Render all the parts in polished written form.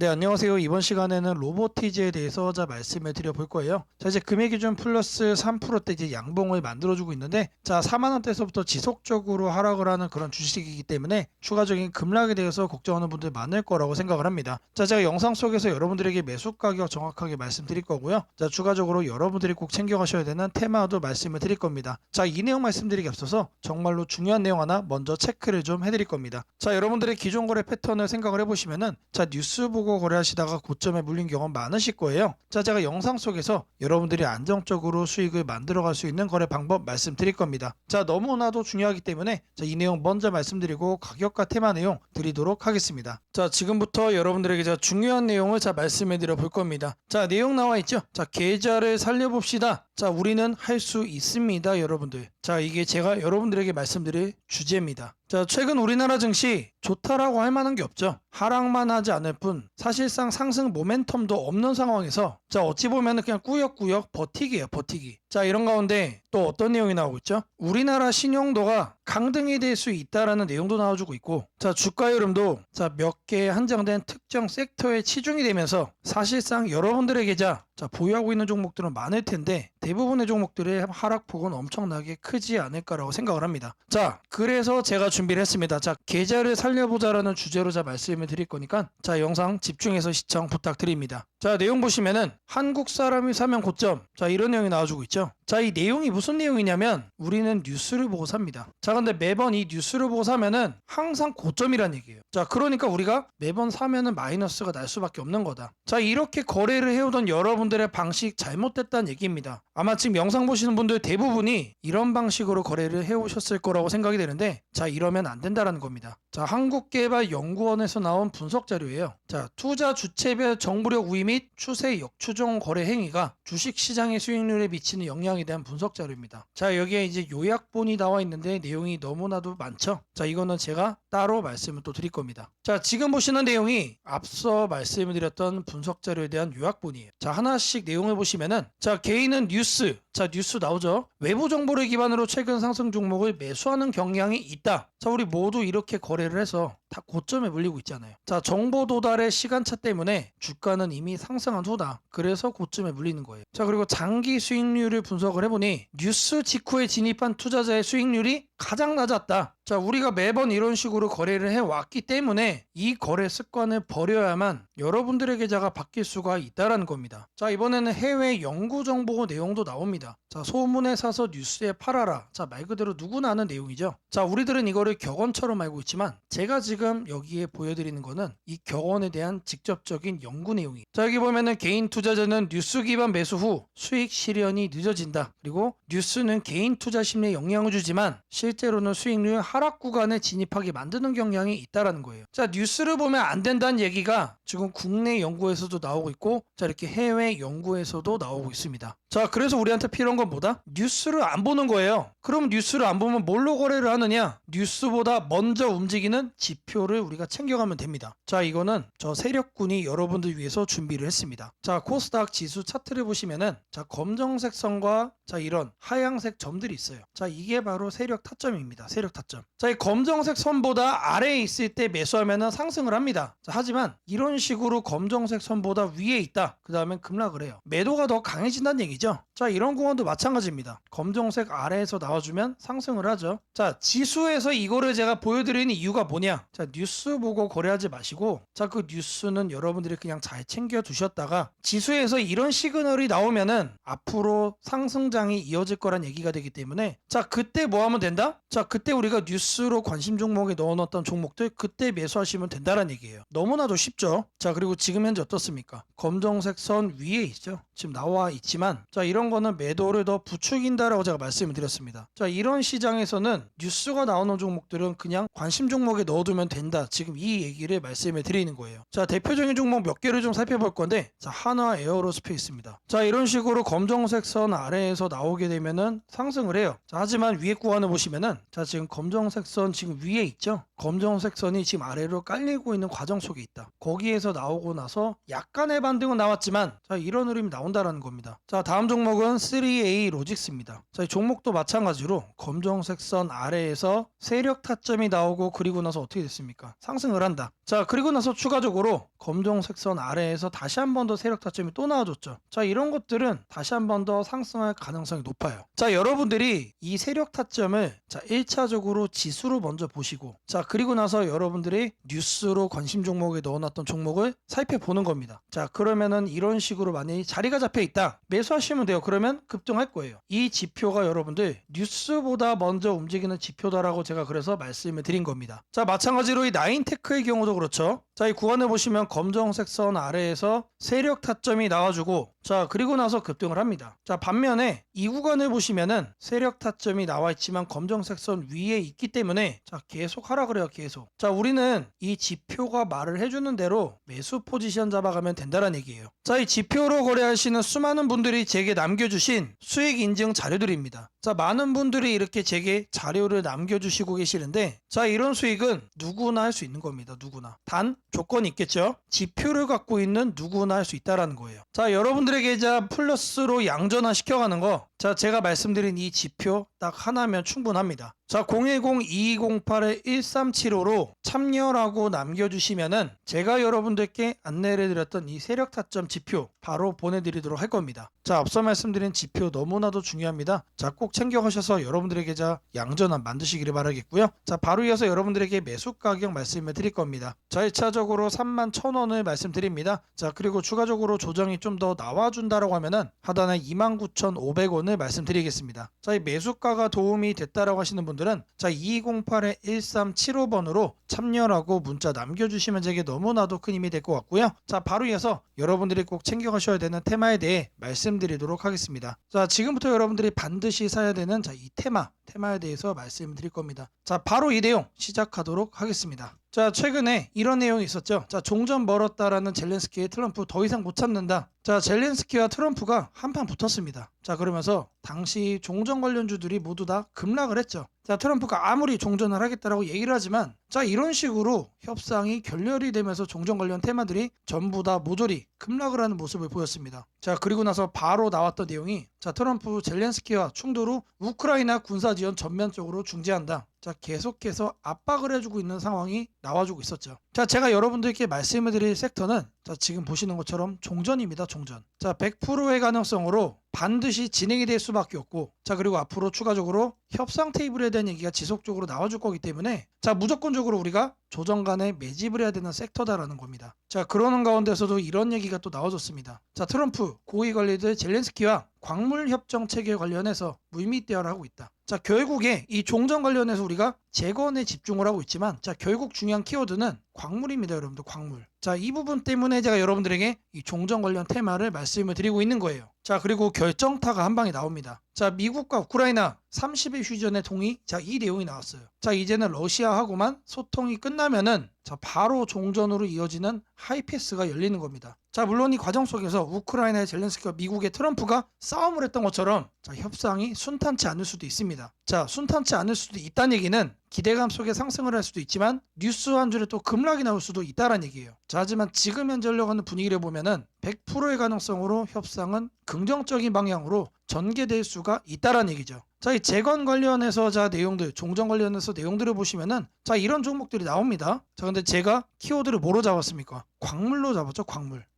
네, 안녕하세요. 이번 시간에는 로보티즈에 대해서 말씀을 드려볼 거예요. 자, 이제 금액 기준 플러스 3%대 이제 양봉을 만들어주고 있는데, 자, 4만 원대에서부터 지속적으로 하락을 하는 그런 주식이기 때문에 추가적인 급락에 대해서 걱정하는 분들 많을 거라고 생각을 합니다. 자, 제가 영상 속에서 여러분들에게 매수 가격 정확하게 말씀드릴 거고요. 자, 추가적으로 여러분들이 꼭 챙겨가셔야 되는 테마도 말씀을 드릴 겁니다. 자, 이 내용 말씀드리기 앞서서 정말로 중요한 내용 하나 먼저 체크를 좀 해드릴 겁니다. 자, 여러분들의 기존 거래 패턴을 생각을 해보시면은, 자, 뉴스 보고 거래하시다가 고점에 물린 경험 많으실 거예요. 자, 제가 영상 속에서 여러분들이 안정적으로 수익을 만들어갈 수 있는 거래 방법 말씀드릴 겁니다. 자, 너무나도 중요하기 때문에 자, 이 내용 먼저 말씀드리고 가격과 테마 내용 드리도록 하겠습니다. 자, 지금부터 여러분들에게 자, 중요한 내용을 말씀해 드려 볼 겁니다. 자, 내용 나와 있죠? 자, 계좌를 살려봅시다. 자, 우리는 할 수 있습니다, 여러분들. 자, 이게 제가 여러분들에게 말씀드릴 주제입니다. 자, 최근 우리나라 증시 좋다라고 할 만한 게 없죠. 하락만 하지 않을 뿐 사실상 상승 모멘텀도 없는 상황에서 자, 어찌 보면 그냥 꾸역꾸역 버티기예요, 버티기. 자, 이런 가운데 또 어떤 내용이 나오고 있죠? 우리나라 신용도가 강등이 될 수 있다라는 내용도 나와주고 있고, 자, 주가 흐름도 자, 몇 개 한정된 특정 섹터에 치중이 되면서 사실상 여러분들의 계좌 보유하고 있는 종목들은 많을 텐데 대부분의 종목들의 하락폭은 엄청나게 크지 않을까라고 생각을 합니다. 자, 그래서 제가 준비를 했습니다. 자, 계좌를 살려보자라는 주제로 말씀을 드릴 거니까 자, 영상 집중해서 시청 부탁드립니다. 자, 내용 보시면은 한국 사람이 사면 고점, 자, 이런 내용이 나와주고 있죠. 자, 이 내용이 무슨 내용이냐면 우리는 뉴스를 보고 삽니다. 자, 근데 매번 이 뉴스를 보고 사면은 항상 고점이란 얘기예요. 자, 그러니까 우리가 매번 사면은 마이너스가 날 수밖에 없는 거다. 자, 이렇게 거래를 해오던 여러분들의 방식 잘못됐다는 얘기입니다. 아마 지금 영상 보시는 분들 대부분이 이런 방식으로 거래를 해오셨을 거라고 생각이 되는데, 자, 이러면 안 된다라는 겁니다. 자, 한국개발연구원에서 나온 분석 자료예요. 자, 투자 주체별 정보력 우위 및 추세 역추종 거래 행위가 주식시장의 수익률에 미치는 영향에 대한 분석 자료입니다. 자, 여기에 이제 요약본이 나와 있는데 내용이 너무나도 많죠. 자, 이거는 제가 따로 말씀을 또 드릴 겁니다. 자, 지금 보시는 내용이 앞서 말씀을 드렸던 분석 자료에 대한 요약본이에요. 자, 하나씩 내용을 보시면은, 자, 개인은 뉴스, 자, 뉴스 나오죠. 외부 정보를 기반으로 최근 상승 종목을 매수하는 경향이 있다. 자, 우리 모두 이렇게 거래를 해서 다 고점에 물리고 있잖아요. 자, 정보 도달의 시간차 때문에 주가는 이미 상승한 후다. 그래서 고점에 물리는 거예요. 자, 그리고 장기 수익률을 분석을 해보니 뉴스 직후에 진입한 투자자의 수익률이 가장 낮았다. 자, 우리가 매번 이런 식으로 거래를 해왔기 때문에 이 거래 습관을 버려야만 여러분들의 계좌가 바뀔 수가 있다는 겁니다. 자, 이번에는 해외 연구 정보 내용도 나옵니다. 자, 소문에 사서 뉴스에 팔아라. 자, 말 그대로 누구나 아는 내용이죠. 자, 우리들은 이거를 격언처럼 알고 있지만 제가 지금 여기에 보여드리는 거는 이 격언에 대한 직접적인 연구 내용이에요. 자, 여기 보면은 개인 투자자는 뉴스 기반 매수 후 수익 실현이 늦어진다. 그리고 뉴스는 개인 투자 심리에 영향을 주지만 실제로는 수익률 하락 구간에 진입하게 만드는 경향이 있다라는 거예요. 자, 뉴스를 보면 안 된다는 얘기가 지금 국내 연구에서도 나오고 있고, 자, 이렇게 해외 연구에서도 나오고 있습니다. 자, 그래서 우리한테 필요한 건 뭐다? 뉴스를 안 보는 거예요. 그럼 뉴스를 안 보면 뭘로 거래를 하느냐? 뉴스보다 먼저 움직이는 지표를 우리가 챙겨가면 됩니다. 자, 이거는 저 세력군이 여러분들 위해서 준비를 했습니다. 자, 코스닥 지수 차트를 보시면은 자, 검정색 선과 자, 이런 하얀색 점들이 있어요. 자, 이게 바로 세력 타점입니다. 세력 타점. 자, 이 검정색 선보다 아래에 있을 때 매수하면은 상승을 합니다. 자, 하지만 이런 식으로 검정색 선보다 위에 있다. 그 다음엔 급락을 해요. 매도가 더 강해진다는 얘기죠. 자, 이런 구간도 마찬가지입니다. 검정색 아래에서 나와주면 상승을 하죠. 자, 지수에서 이거를 제가 보여드리는 이유가 뭐냐? 자, 뉴스 보고 거래하지 마시고, 자, 그 뉴스는 여러분들이 그냥 잘 챙겨 두셨다가 지수에서 이런 시그널이 나오면은 앞으로 상승장이 이어질 거란 얘기가 되기 때문에, 자, 그때 뭐 하면 된다? 자, 그때 우리가 뉴스로 관심 종목에 넣어놨던 종목들 그때 매수하시면 된다는 얘기예요. 너무나도 쉽죠? 자, 그리고 지금 현재 어떻습니까? 검정색 선 위에 있죠? 지금 나와 있지만, 자, 이런 거는 매도를 더 부추긴다라고 제가 말씀을 드렸습니다. 자, 이런 시장에서는 뉴스가 나오는 종목들은 그냥 관심 종목에 넣어두면 된다. 지금 이 얘기를 말씀을 드리는 거예요. 자, 대표적인 종목 몇 개를 좀 살펴볼 건데, 자, 한화 에어로스페이스입니다. 자, 이런 식으로 검정색 선 아래에서 나오게 되면은 상승을 해요. 자, 하지만 위에 구간을 보시면은, 자, 지금 검정색 선 지금 위에 있죠? 검정색 선이 지금 아래로 깔리고 있는 과정 속에 있다. 거기에서 나오고 나서 약간의 반등은 나왔지만, 자, 이런 흐름이 나온다라는 겁니다. 자, 다음 종목은 종목은 3A 로직스입니다. 자, 이 종목도 마찬가지로 검정색 선 아래에서 세력 타점이 나오고 그리고 나서 어떻게 됐습니까? 상승을 한다. 자, 그리고 나서 추가적으로 검정색 선 아래에서 다시 한 번 더 세력 타점이 또 나와줬죠. 자, 이런 것들은 다시 한 번 더 상승할 가능성이 높아요. 자, 여러분들이 이 세력 타점을 자 1차적으로 지수로 먼저 보시고, 자 그리고 나서 여러분들이 뉴스로 관심 종목에 넣어놨던 종목을 살펴보는 겁니다. 자, 그러면은 이런 식으로 만약에 자리가 잡혀 있다, 매수하시면 돼요. 그러면 급등할 거예요. 이 지표가 여러분들 뉴스보다 먼저 움직이는 지표다라고 제가 그래서 말씀을 드린 겁니다. 자, 마찬가지로 이 나인테크의 경우도 그렇죠. 자, 이 구간을 보시면 검정색 선 아래에서 세력 타점이 나와주고, 자 그리고 나서 급등을 합니다. 자, 반면에 이 구간을 보시면은 세력 타점이 나와 있지만 검정색 선 위에 있기 때문에 자 계속 하라 그래요. 계속. 자, 우리는 이 지표가 말을 해주는 대로 매수 포지션 잡아가면 된다는 얘기예요. 자, 이 지표로 거래하시는 수많은 분들이 제게 남겨주신 수익 인증 자료들입니다. 자, 많은 분들이 이렇게 제게 자료를 남겨주시고 계시는데, 자 이런 수익은 누구나 할 수 있는 겁니다. 누구나. 단 조건이 있겠죠. 지표를 갖고 있는 누구나 할 수 있다라는 거예요. 자, 여러분들의 계좌 플러스로 양전화 시켜가는 거, 자 제가 말씀드린 이 지표 딱 하나면 충분합니다. 자, 010-2208-1375로 참여라고 남겨주시면은 제가 여러분들께 안내를 드렸던 이 세력 타점 지표 바로 보내드리도록 할 겁니다. 자, 앞서 말씀드린 지표 너무나도 중요합니다. 자, 꼭 챙겨가셔서 여러분들의 계좌 양전환 만드시기를 바라겠고요. 자, 바로 이어서 여러분들에게 매수 가격 말씀을 드릴 겁니다. 자, 1차적으로 31,000원을 말씀드립니다. 자, 그리고 추가적으로 조정이 좀 더 나와준다라고 하면은 하단에 29,500원을 말씀드리겠습니다. 자, 이 매수가가 도움이 됐다라고 하시는 분들은 자 2208-1375번으로 참여라고 문자 남겨주시면 제게 너무나도 큰 힘이 될 것 같고요. 자, 바로 이어서 여러분들이 꼭 챙겨가셔야 되는 테마에 대해 말씀드리도록 하겠습니다. 자, 지금부터 여러분들이 반드시 사야 되는 자 이 테마에 대해서 말씀드릴 겁니다. 자, 바로 이 내용 시작하도록 하겠습니다. 자, 최근에 이런 내용이 있었죠. 자, 종전 멀었다라는 젤렌스키의 트럼프 더 이상 못 참는다. 자, 젤렌스키와 트럼프가 한판 붙었습니다. 자, 그러면서 당시 종전 관련주들이 모두 다 급락을 했죠. 자, 트럼프가 아무리 종전을 하겠다라고 얘기를 하지만 자 이런 식으로 협상이 결렬이 되면서 종전 관련 테마들이 전부 다 모조리 급락을 하는 모습을 보였습니다. 자, 그리고 나서 바로 나왔던 내용이 자 트럼프 젤렌스키와 충돌 후 우크라이나 군사 지원 전면적으로 중지한다. 자, 계속해서 압박을 해주고 있는 상황이 나와주고 있었죠. 자, 제가 여러분들께 말씀을 드릴 섹터는 자 지금 보시는 것처럼 종전입니다. 종전. 자, 100%의 가능성으로 반드시 진행이 될 수밖에 없고, 자 그리고 앞으로 추가적으로 협상 테이블에 대한 얘기가 지속적으로 나와줄 거기 때문에 자 무조건적으로 우리가 조정간에 매집을 해야 되는 섹터다라는 겁니다. 자, 그러는 가운데서도 이런 얘기가 또 나와줬습니다. 자, 트럼프 고위 관리들 젤렌스키와 광물 협정 체계 관련해서 물밑대화를 하고 있다. 자, 결국에 이 종전 관련해서 우리가 재건에 집중을 하고 있지만 자 결국 중요한 키워드는 광물입니다. 여러분들, 광물. 자, 이 부분 때문에 제가 여러분들에게 이 종전 관련 테마를 말씀을 드리고 있는 거예요. 자, 그리고 결정타가 한 방에 나옵니다. 자, 미국과 우크라이나 30일 휴전의 동의. 자, 이 내용이 나왔어요. 자, 이제는 러시아하고만 소통이 끝나면은 자 바로 종전으로 이어지는 하이패스가 열리는 겁니다. 자, 물론 이 과정 속에서 우크라이나의 젤렌스키와 미국의 트럼프가 싸움을 했던 것처럼 자 협상이 순탄치 않을 수도 있습니다. 자, 순탄치 않을 수도 있다는 얘기는 기대감 속에 상승을 할 수도 있지만 뉴스 한 줄에 또 급락이 나올 수도 있다는 얘기예요. 자, 하지만 지금 현재 흘러가는 분위기를 보면은 100%의 가능성으로 협상은 긍정적인 방향으로 전개될 수가 있다는 얘기죠. 자, 이 재건 관련해서 자 내용들, 종전 관련해서 내용들을 보시면은 자 이런 종목들이 나옵니다. 자, 근데 제가 키워드를 뭐로 잡았습니까? 광물로 잡았죠.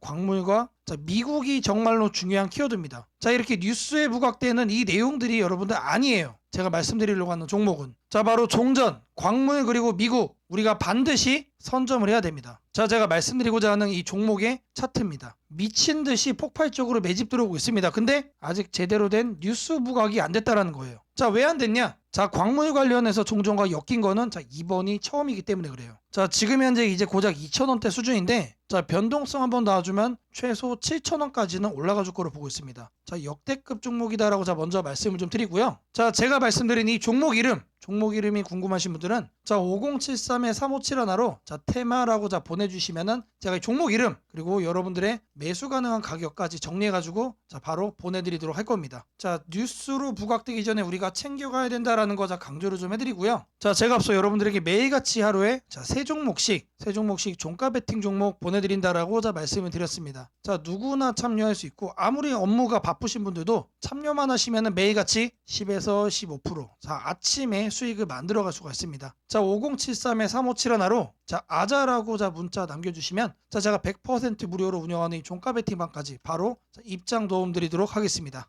광물과 자 미국이 정말로 중요한 키워드입니다. 자, 이렇게 뉴스에 부각되는 이 내용들이 여러분들 아니에요. 제가 말씀드리려고 하는 종목은 자 바로 종전, 광물 그리고 미국, 우리가 반드시 선점을 해야 됩니다. 자, 제가 말씀드리고자 하는 이 종목의 차트입니다. 미친 듯이 폭발적으로 매집 들어오고 있습니다. 근데 아직 제대로 된 뉴스 부각이 안 됐다라는 거예요. 자, 왜 안 됐냐? 자, 광물 관련해서 종전과 엮인 거는 자 이번이 처음이기 때문에 그래요. 자, 지금 현재 이제 고작 2,000원대 수준인데 자 변동성 한번 놔주면 최소 7,000원까지는 올라가 줄 거로 보고 있습니다. 자, 역대급 종목이다라고 자 먼저 말씀을 좀 드리고요. 자, 제가 말씀드린 이 종목 이름이 궁금하신 분들은 자 5073-3571로 자 테마라고 자 보내주시면은 제가 이 종목 이름 그리고 여러분들의 매수 가능한 가격까지 정리해가지고 자 바로 보내드리도록 할 겁니다. 자 뉴스로 부각되기 전에 우리가 챙겨가야 된다라는 거 자 강조를 좀 해드리고요. 자 제가 앞서 여러분들에게 매일같이 하루에 자 세 종목씩 종가 베팅 종목 보내드린다라고 자 말씀을 드렸습니다. 자 누구나 참여할 수 있고 아무리 업무가 바쁘신 분들도 참여만 하시면은 매일같이 10에서 15% 자 아침에 수익을 만들어갈 수가 있습니다. 자 5073-3571로 자 아자라고 자 문자 남겨주시면 자 제가 100% 무료로 운영하는 이 종가 베팅방까지 바로 자, 입장 도움 드리도록 하겠습니다.